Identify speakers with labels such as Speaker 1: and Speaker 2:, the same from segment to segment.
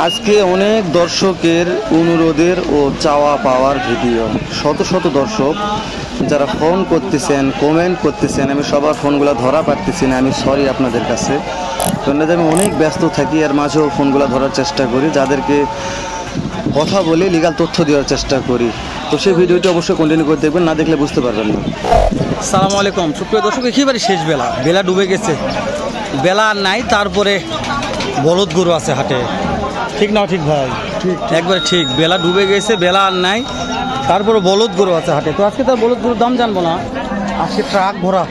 Speaker 1: আজকে অনেক দর্শকের অনুরোধের ও চাওয়া পাওয়ার ভিডিও, শত শত দর্শক যারা ফোন করতেছেন, কমেন্ট করতেছেন, আমি সবার ফোনগুলো ধরা পারতেছি না, আমি সরি আপনাদের কাছে। কারণ আমি অনেক ব্যস্ত থাকি, এর মাঝেও ফোনগুলো ধরার চেষ্টা করি, যাদেরকে কথা বলে লিগাল তথ্য দেওয়ার চেষ্টা করি। তো সেই ভিডিওটি অবশ্যই কন্টিনিউ করে দেখবেন, না দেখলে বুঝতে পারবেন না।
Speaker 2: সালামু আলাইকুম সুপ্রিয় দর্শক, একেবারে শেষ বেলা ডুবে গেছে, বেলা আর নাই। তারপরে বলদ গরু আছে হাটে, ঠিক না ঠিক ভাই? ঠিক, একবারে ঠিক। বেলা ডুবে গেছে, বেলা আর নাই, তারপরে বলদ গরু আছে হাটে। তো আজকে তার বলদ গরুর দাম জানবো না, আজকে ট্রাক ভরা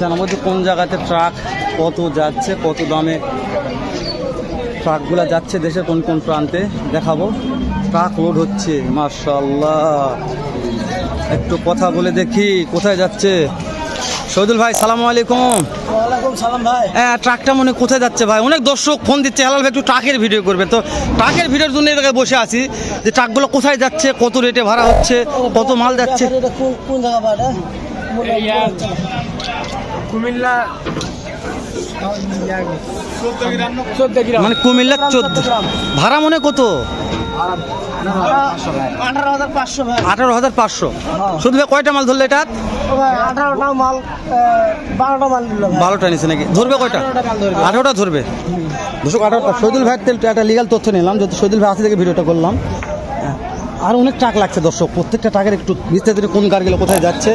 Speaker 2: জানাবো যে কোন জায়গাতে ট্রাক কত যাচ্ছে, কত দামে ট্রাকগুলা যাচ্ছে, দেশের কোন কোন প্রান্তে দেখাবো। ট্রাক লোড হচ্ছে, মাশাআল্লাহ। একটু কথা বলে দেখি কোথায় যাচ্ছে। শহীদুল ভাই সালামু আলাইকুম।
Speaker 3: ওয়ালাইকুম সালাম ভাই।
Speaker 2: হ্যাঁ, ট্রাকটা মনে কোথায় যাচ্ছে ভাই? অনেক দর্শক ফোন দিচ্ছে, হেলাল ভাই একটু ট্রাকের ভিডিও করবে। তো ট্রাকের ভিডিওর জন্য এই জায়গায় বসে আছি যে ট্রাকগুলো কোথায় যাচ্ছে, কত রেটে ভাড়া হচ্ছে, কত মাল যাচ্ছে।
Speaker 3: কোন জায়গা ভাড়া? কুমিল্লা
Speaker 2: মানে কুমিল্লা 14 ভাড়া মনে কত? 18,500। শুধু ভাই কয়টা মাল ধরলে? এটা
Speaker 3: 18টা মাল, 12টা মাল দিল।
Speaker 2: 12টা নিচে নাকি? ধরবে কয়টা? 18টা ধরবে। 18টা। শহীদুল ভাইয়ের একটা লিগাল তথ্য নিলাম, যেহেতু শহীদুল ভাই আছে থেকে ভিডিওটা করলাম। আর অনেক ট্রাক লাগছে দর্শক, প্রত্যেকটা ট্রাকের একটু বিস্তারিত কোন গাড়িগুলো কোথায় যাচ্ছে।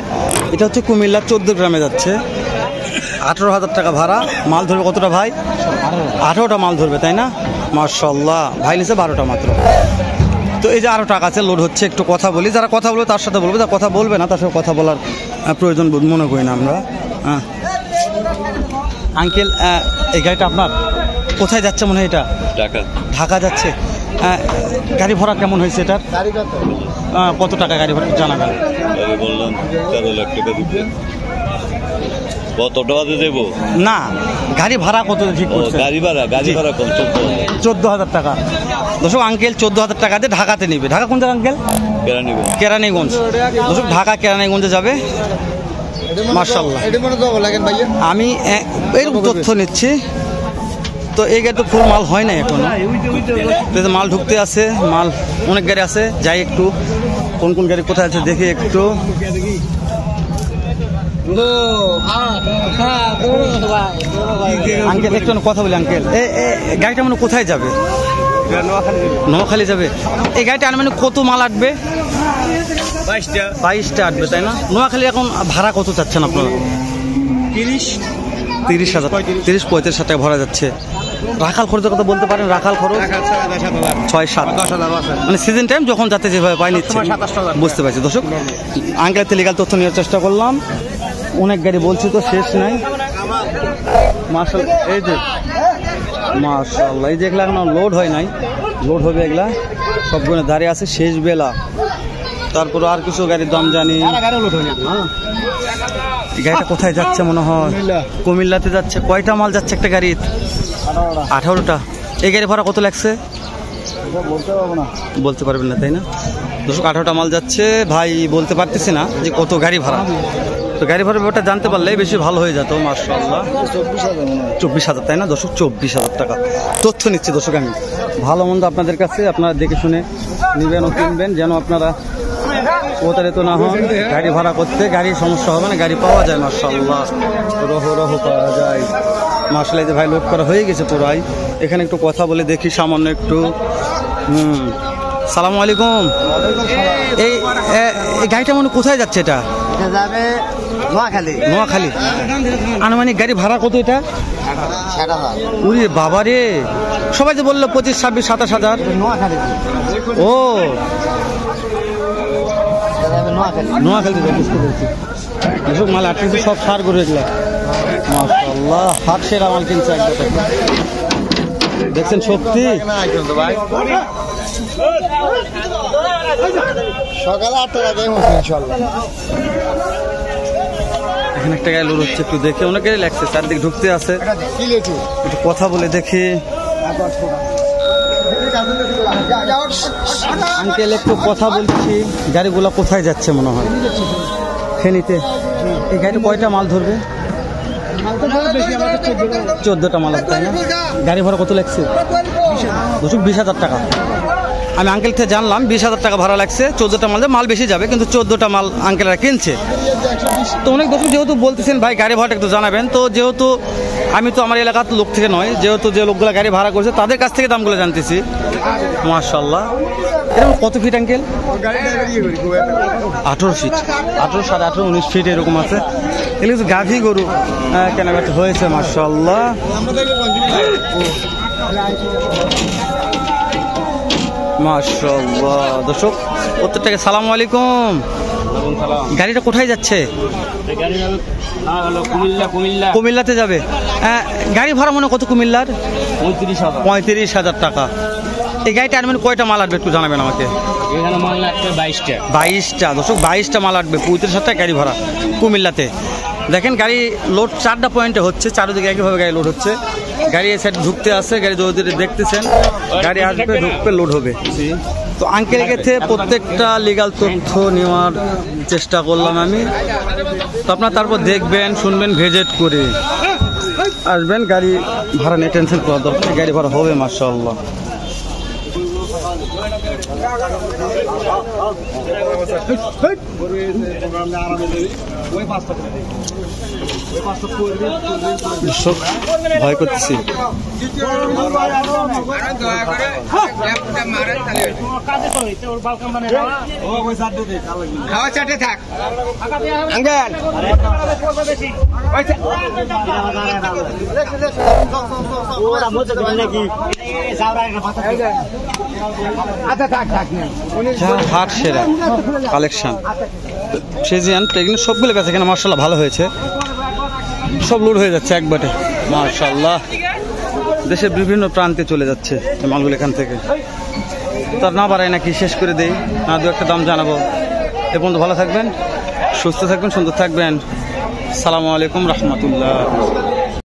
Speaker 2: এটা হচ্ছে কুমিল্লা 14 গ্রামে যাচ্ছে, 18,000 টাকা ভাড়া। মাল ধরবে কতটা ভাই? 18টা মাল ধরবে, তাই না? মাশাআল্লাহ। ভাই নিচে 12টা মাত্র। তো এই যে আরও টাকা আছে, লোড হচ্ছে। একটু কথা বলি, যারা কথা বলবে তার সাথে বলবে, যারা কথা বলবে না তার সাথে কথা বলার প্রয়োজন মনে করি না আমরা। আঙ্কেল, এই গাড়িটা আপনার কোথায় যাচ্ছে মনে হয়? এটা ঢাকা যাচ্ছে। গাড়ি ভাড়া কেমন হয়েছে এটার? কত টাকা গাড়ি ভাড়া জানাবেন?
Speaker 4: বললাম 13 লাখ টাকা দিতে। কত টাকা দেবো
Speaker 2: না, গাড়ি ভাড়া কত ঠিক করছে?
Speaker 4: গাড়ি ভাড়া কম
Speaker 2: 14,000 টাকা। দর্শক, আঙ্কেল 14,000 টাকা দিয়ে ঢাকাতে নিবে। ঢাকা কোন জায়গা আঙ্কেল? কেরানীগঞ্জ। দর্শক, ঢাকা কেরানীগঞ্জে যাবে। মাশাআল্লাহ। আমি এর তথ্য নিচ্ছি। তো এই গাড়ি তো ফুল মাল হয় না এখনো, মাল ঢুকতে আছে, মাল অনেক গাড়ি আছে। যাই একটু কোন কোন গাড়ি কোথায় আছে দেখি একটু। আঙ্কেল একটু কথা বলি। আঙ্কেল, গাড়িটা মানে কোথায় যাবে? নোয়াখালী যাবে। এই গাড়িটা মানে কত মাল আটবে? 22টা আটবে, তাই না? নোয়াখালী এখন ভাড়া কত চাচ্ছেন আপনারা? 30,000, 30-35 টাকা ভরা যাচ্ছে। রাখাল খরচের কথা বলতে পারেন? রাখাল খরচ 6-7 মানে সিজন টাইম যখন যাতে যেভাবে পাই নিচ্ছে, বুঝতে পারছি। দর্শক, আঙ্কেলতে লিগাল তথ্য নেওয়ার চেষ্টা করলাম। অনেক গাড়ি বলছি তো শেষ নাই। মাশাআল্লাহ, এই যে মাশাআল্লাহ, এই যে এগুলা এখন লোড হয় নাই, লোড হবে এগুলা। সবগুলো দাঁড়িয়ে আছে, শেষ বেলা। তারপর আর কিছু গাড়ির দাম জানি। গাড়িটা কোথায় যাচ্ছে মনে হয়? কুমিল্লাতে যাচ্ছে। কয়টা মাল যাচ্ছে একটা গাড়ির? 18টা। এই গাড়ি ভাড়া কত লাগছে? বলতে পারবেন না, তাই না? 18টা মাল যাচ্ছে ভাই, বলতে পারতেছি না যে কত গাড়ি ভাড়া। তো গাড়ি ভাড়া ব্যাপারটা জানতে পারলে বেশি ভালো হয়ে যেত। মাশাআল্লাহ, 24,000, তাই না? 24,000 টাকা তথ্য নিচ্ছে দর্শক আমি। ভালো মন্দ আপনাদের কাছে, আপনারা দেখে শুনে নেবেন ও কিনবেন, যেন আপনারা প্রতারিত না হন। গাড়ি ভাড়া করতে গাড়ির সমস্যা হবে না, গাড়ি পাওয়া যায়। মাশাআল্লাহ, রহ পাওয়া যায়। মাশাআল্লাহ, যে ভাই লোড করা হয়ে গেছে পুরাই। এখানে একটু কথা বলে দেখি সামান্য একটু। সালামু আলাইকুম। এই গাড়িটা মানে কোথায় যাচ্ছে? এটা
Speaker 3: যাবে
Speaker 2: নোয়াখালী। আনুমানিক গাড়ি ভাড়া কত এটা?
Speaker 3: 60,000।
Speaker 2: উরে বাবা রে, সবাই যে বললো 25, 26, 27,000। ও নোয়াখালী বুঝতে পেরেছি। এসব মাল আটকেছে, সব সার করে এগুলা। মাশাআল্লাহ, হাট সেরা মাল কিনছে একদম। দেখছেন সত্যি?
Speaker 3: সকালে 8টার আগে ইনশাআল্লাহ।
Speaker 2: এখানে একটা গাড়ি লোড হচ্ছে, একটু দেখে। অনেক গাড়ি লাগছে, চারদিকে ঢুকতে আছে। একটু কথা বলে দেখি। আঙ্কেল, একটু কথা বলছি। গাড়িগুলো কোথায় যাচ্ছে মনে হয়? ফেনীতে। এই গাড়িটা কয়টা মাল ধরবে? 14টা মাল আছে, তাই না? গাড়ি ভাড়া কত লাগছে? দর্শক 20,000 টাকা। আমি আঙ্কেল থেকে জানলাম 20,000 টাকা ভাড়া লাগছে। 14টা মাল বেশি যাবে, কিন্তু 14টা মাল আঙ্কেলরা কিনছে। তো অনেক দর্শক যেহেতু বলতেছেন ভাই গাড়ি ভাড়াটা একটু জানাবেন, তো যেহেতু আমি তো আমার এলাকার লোক থেকে নয়, যেহেতু যে লোকগুলো গাড়ি ভাড়া করছে তাদের কাছ থেকে দামগুলো জানতেছি। মাশাআল্লাহ, এরকম কত ফিট আঙ্কেল? 18 ফিট, 18, 18.5, 19 ফিট এরকম আছে। এগুলো কিছু গাভী গরু কেনাবেচা হয়েছে মাশাআল্লাহ। মাশাআল্লাহ দর্শক প্রত্যেকটাকে সালামু আলাইকুম। গাড়িটা কোথায় যাচ্ছে? কুমিল্লাতে যাবে। গাড়ি ভাড়া মনে কত কুমিল্লার? 35,000 টাকা। এই গাড়িটা আনবেন কয়টা মাল আসবে একটু জানাবেন আমাকে।
Speaker 5: এখানে মাল লাগবে 22টা।
Speaker 2: 22টা দর্শক, 22টা মাল আসবে, 35,000 টাকা গাড়ি ভাড়া কুমিল্লাতে। দেখেন গাড়ি লোড 4টা পয়েন্টে হচ্ছে, চারিদিকে একইভাবে গাড়ি লোড হচ্ছে। গাড়ি এই সাইড ঢুকতে আসছে, গাড়ি যদি দেখতেছেন গাড়ি আসবে, ঢুকবে, লোড হবে। তো আঙ্কেল গেছে প্রত্যেকটা লিগাল তথ্য নেওয়ার চেষ্টা করলাম আমি। তো আপনার তারপর দেখবেন, শুনবেন, ভিজিট করে আসবেন। গাড়ি ভাড়া নিয়ে টেনশন করার দরকার, গাড়ি ভাড়া হবে মাশাআল্লাহ। ভয় করতেছি। হাট সেরা কালেকশন ফ্রিজিয়ান প্রেগনেন্ট সবগুলো বেচা কেনা মাশাআল্লাহ ভালো হয়েছে। সব লোড হয়ে যাচ্ছে একবারে মাশাআল্লাহ। দেশের বিভিন্ন প্রান্তে চলে যাচ্ছে এই মালগুলো এখান থেকে। তার না বাড়াই নাকি শেষ করে দেই, না দু একটা দাম জানাবো। এ পর্যন্ত ভালো থাকবেন, সুস্থ থাকবেন, সুন্দর থাকবেন। আসসালামু আলাইকুম রহমতুল্লাহ।